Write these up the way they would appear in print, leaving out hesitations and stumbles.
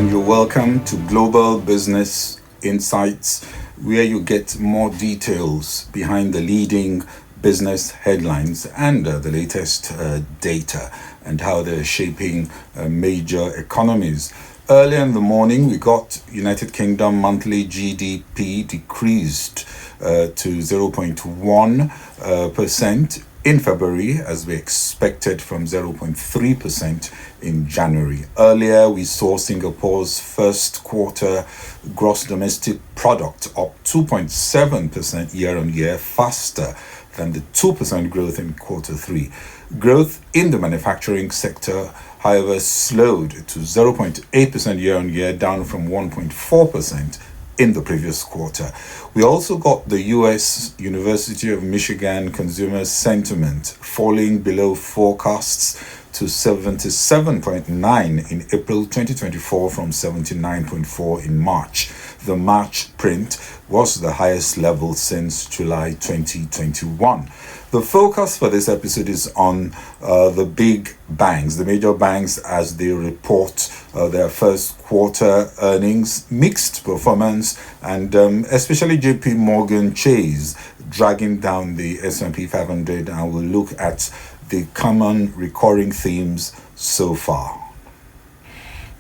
and you're welcome to Global Business Insights, where you get more details behind the leading business headlines and the latest data and how they're shaping major economies. Earlier in the morning, we got United Kingdom monthly GDP decreased to 0.1% in February, as we expected, from 0.3% in January. Earlier, we saw Singapore's first quarter gross domestic product up 2.7% year on year, faster than the 2% growth in quarter three. Growth in the manufacturing sector, however, slowed to 0.8% year on year, down from 1.4% in the previous quarter. We also got the US University of Michigan consumer sentiment falling below forecasts to 77.9 in April 2024 from 79.4 in March. The March print was the highest level since July 2021. The focus for this episode is on the big banks, the major banks, as they report their first quarter earnings, mixed performance, and especially JPMorgan Chase dragging down the S&P 500, and we'll look at the common recurring themes so far.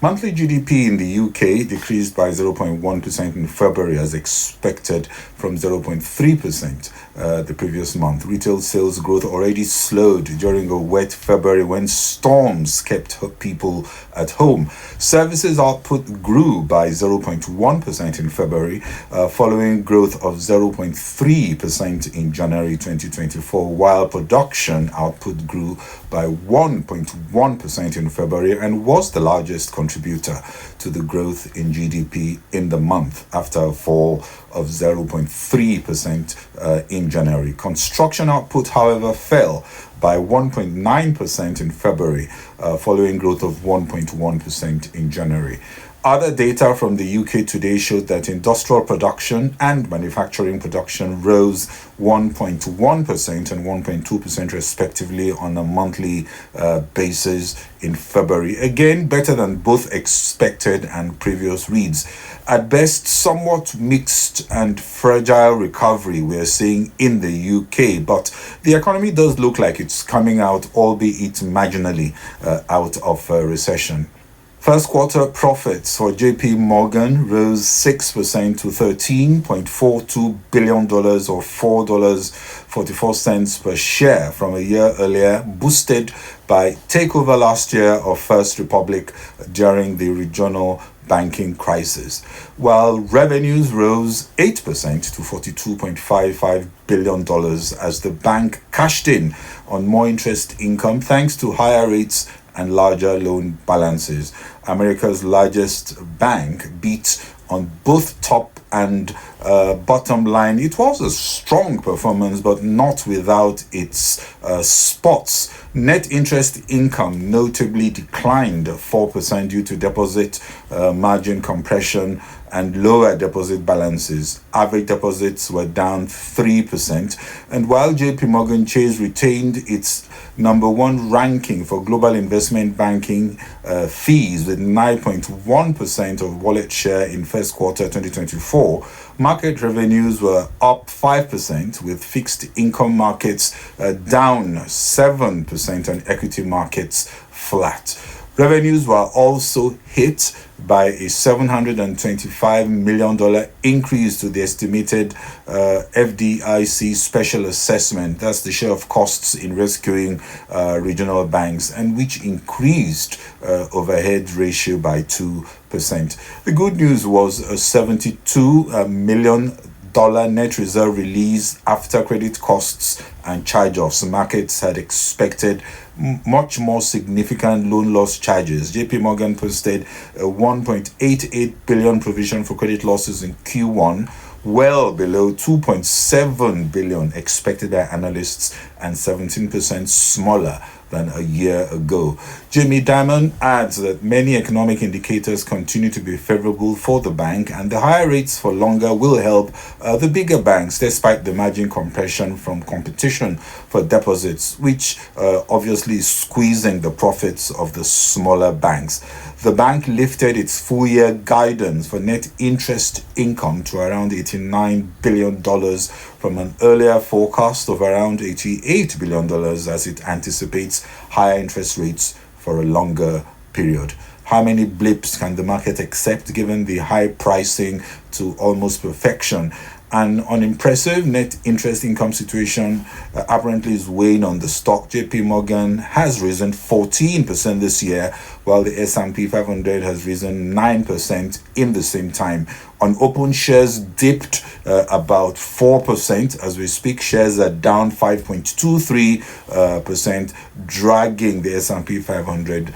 Monthly GDP in the UK decreased by 0.1% in February as expected from 0.3% the previous month. Retail sales growth already slowed during a wet February when storms kept people at home. Services output grew by 0.1% in February, following growth of 0.3% in January 2024, while production output grew by 1.1% in February and was the largest contributor to the growth in GDP in the month after a fall of 0.3% in January. Construction output, however, fell by 1.9% in February, following growth of 1.1% in January. Other data from the UK today showed that industrial production and manufacturing production rose 1.1% and 1.2% respectively on a monthly basis in February. Again, better than both expected and previous reads. At best, somewhat mixed and fragile recovery we're seeing in the UK, but the economy does look like it's coming out, albeit marginally, out of a recession. First quarter profits for JPMorgan rose 6% to $13.42 billion or $4.44 per share from a year earlier, boosted by takeover last year of First Republic during the regional banking crisis, while revenues rose 8% to $42.55 billion as the bank cashed in on more interest income thanks to higher rates and larger loan balances. America's largest bank beat on both top and bottom line. It was a strong performance, but not without its spots. Net interest income notably declined 4% due to deposit margin compression and lower deposit balances. Average deposits were down 3%. And while JPMorgan Chase retained its number one ranking for global investment banking fees with 9.1% of wallet share in first quarter 2024, market revenues were up 5%, with fixed income markets down 7% and equity markets flat. Revenues were also hit by a $725 million increase to the estimated FDIC special assessment. That's the share of costs in rescuing regional banks, and which increased overhead ratio by 2%. The good news was a $72 million net reserve release after credit costs and charge-offs. Markets had expected much more significant loan loss charges. JP Morgan posted a 1.88 billion provision for credit losses in Q1, well below 2.7 billion expected by analysts and 17% smaller than a year ago. Jamie Dimon adds that many economic indicators continue to be favorable for the bank, and the higher rates for longer will help the bigger banks despite the margin compression from competition for deposits, which obviously is squeezing the profits of the smaller banks. The bank lifted its full year guidance for net interest income to around $89 billion from an earlier forecast of around $88 billion as it anticipates higher interest rates for a longer period. How many blips can the market accept given the high pricing to almost perfection? An unimpressive net interest income situation apparently is weighing on the stock. JPMorgan has risen 14% this year, while the S&P 500 has risen 9% in the same time. On open, shares dipped about 4% as we speak. Shares are down 5.23%, dragging the S&P 500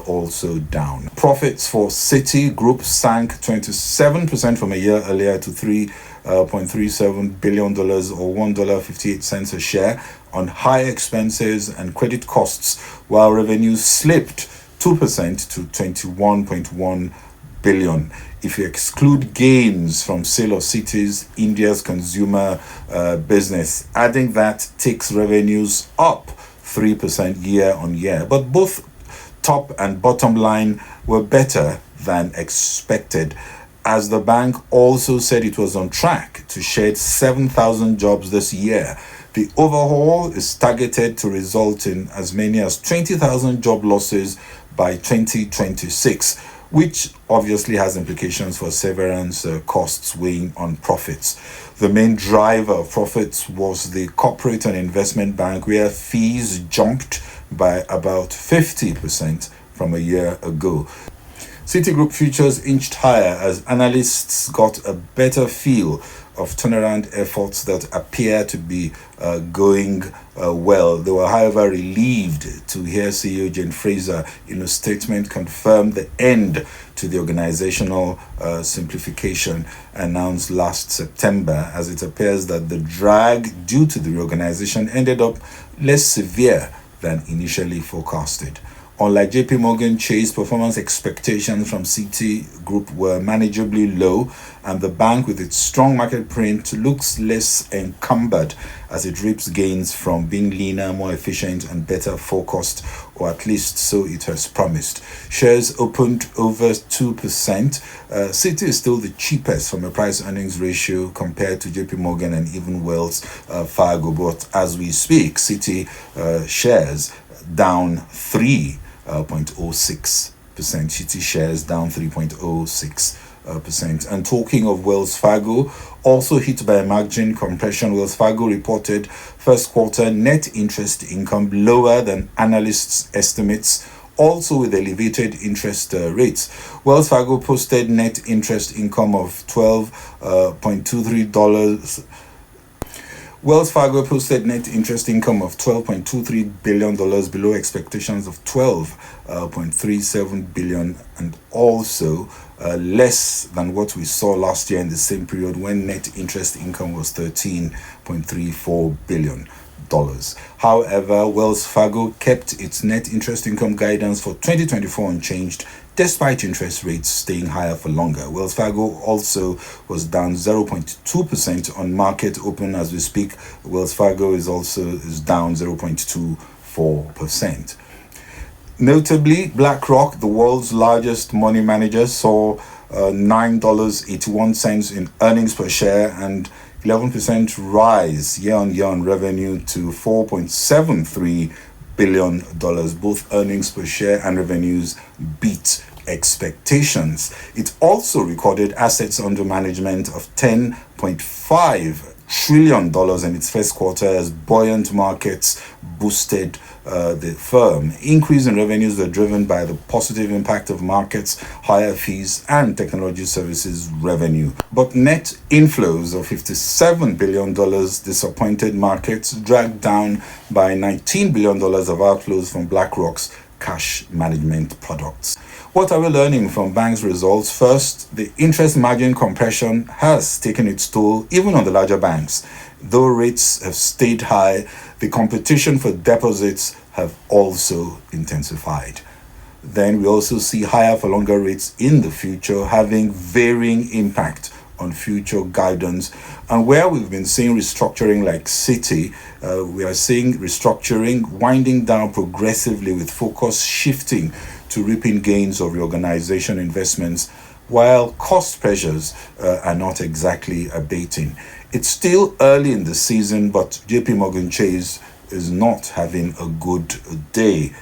also down. Profits for Citi Group sank 27% from a year earlier to $3.37 billion or $1.58 a share on high expenses and credit costs, while revenues slipped 2% to $21.1 billion. If you exclude gains from sale of Citi's India's consumer business, adding that takes revenues up 3% year on year. But both top and bottom line were better than expected, as the bank also said it was on track to shed 7,000 jobs this year. The overhaul is targeted to result in as many as 20,000 job losses by 2026, which obviously has implications for severance costs weighing on profits. The main driver of profits was the corporate and investment bank, where fees jumped by about 50% from a year ago. Citigroup futures inched higher as analysts got a better feel of turnaround efforts that appear to be going well. They were, however, relieved to hear CEO Jane Fraser in a statement confirm the end to the organizational simplification announced last September, as it appears that the drag due to the reorganization ended up less severe than initially forecasted. Unlike JPMorgan Chase, performance expectations from Citigroup were manageably low, and the bank, with its strong market print, looks less encumbered as it reaps gains from being leaner, more efficient, and better focused, or at least so it has promised. Shares opened over 2%. Citi is still the cheapest from a price-earnings ratio compared to JPMorgan and even Wells Fargo, but as we speak, Citi shares down 3.06%. Citi shares down 3.06%. And talking of Wells Fargo, also hit by a margin compression, Wells Fargo reported first quarter net interest income lower than analysts' estimates, also with elevated interest rates. Wells Fargo posted net interest income of $12.23 billion below expectations of $12.37 billion, and also less than what we saw last year in the same period when net interest income was $13.34 billion. However, Wells Fargo kept its net interest income guidance for 2024 unchanged, despite interest rates staying higher for longer. Wells Fargo also was down 0.2% on market open as we speak. Wells Fargo is down 0.24%. Notably, BlackRock, the world's largest money manager, saw $9.81 in earnings per share and 11% rise year-on-year on revenue to $4.73 billion. Both earnings per share and revenues beat expectations. It also recorded assets under management of $10.5 trillion in its first quarter as buoyant markets boosted the firm. Increase in revenues were driven by the positive impact of markets, higher fees, and technology services revenue. But net inflows of $57 billion disappointed markets, dragged down by $19 billion of outflows from BlackRock's cash management products. What are we learning from banks' results? First, the interest margin compression has taken its toll even on the larger banks. Though rates have stayed high, the competition for deposits have also intensified. Then we also see higher for longer rates in the future having varying impact on future guidance. And where we've been seeing restructuring like Citi, we are seeing restructuring winding down progressively with focus shifting to reaping gains of reorganization investments, while cost pressures are not exactly abating. It's still early in the season, but JPMorgan Chase is not having a good day,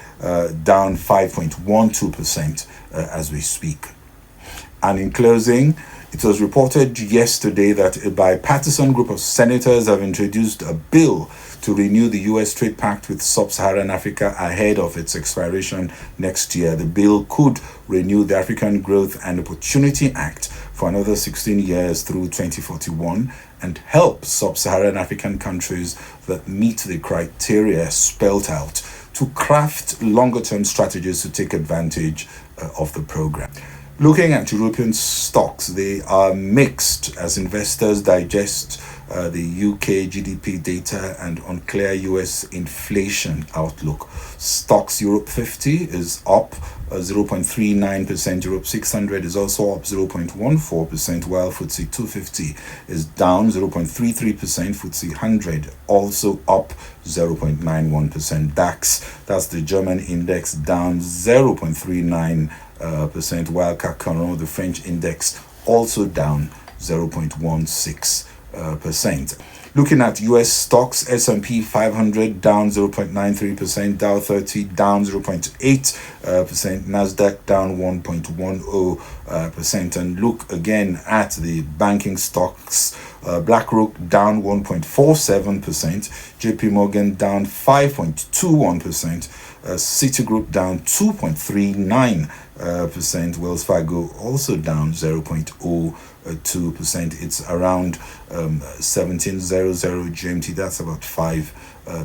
down 5.12% as we speak. And in closing, it was reported yesterday that a bipartisan group of senators have introduced a bill to renew the U.S. trade pact with sub-Saharan Africa ahead of its expiration next year. The bill could renew the African Growth and Opportunity Act for another 16 years through 2041 and help sub-Saharan African countries that meet the criteria spelled out to craft longer-term strategies to take advantage of the program. Looking at European stocks, they are mixed as investors digest the UK GDP data and unclear US inflation outlook. Stocks Europe 50 is up 0.39%. Europe 600 is also up 0.14%, while FTSE 250 is down 0.33%. FTSE 100 also up 0.91%. DAX, that's the German index, down 0.39%, while CAC 40, the French index, also down 0.16%. Looking at US stocks, S&P 500 down 0.93%, Dow 30 down 0.8%, Nasdaq down 1.10%. And look again at the banking stocks. BlackRock down 1.47%, JPMorgan down 5.21%, Citigroup down 2.39%, Wells Fargo also down 0.02%. It's around 17:00 GMT. That's about 5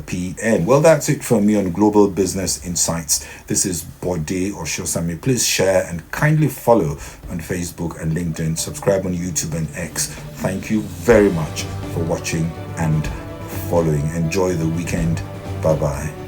p.m. Well, that's it from me on Global Business Insights. This is Bode Oshosami. Please share and kindly follow on Facebook and LinkedIn. Subscribe on YouTube and X. Thank you very much for watching and following. Enjoy the weekend. Bye-bye.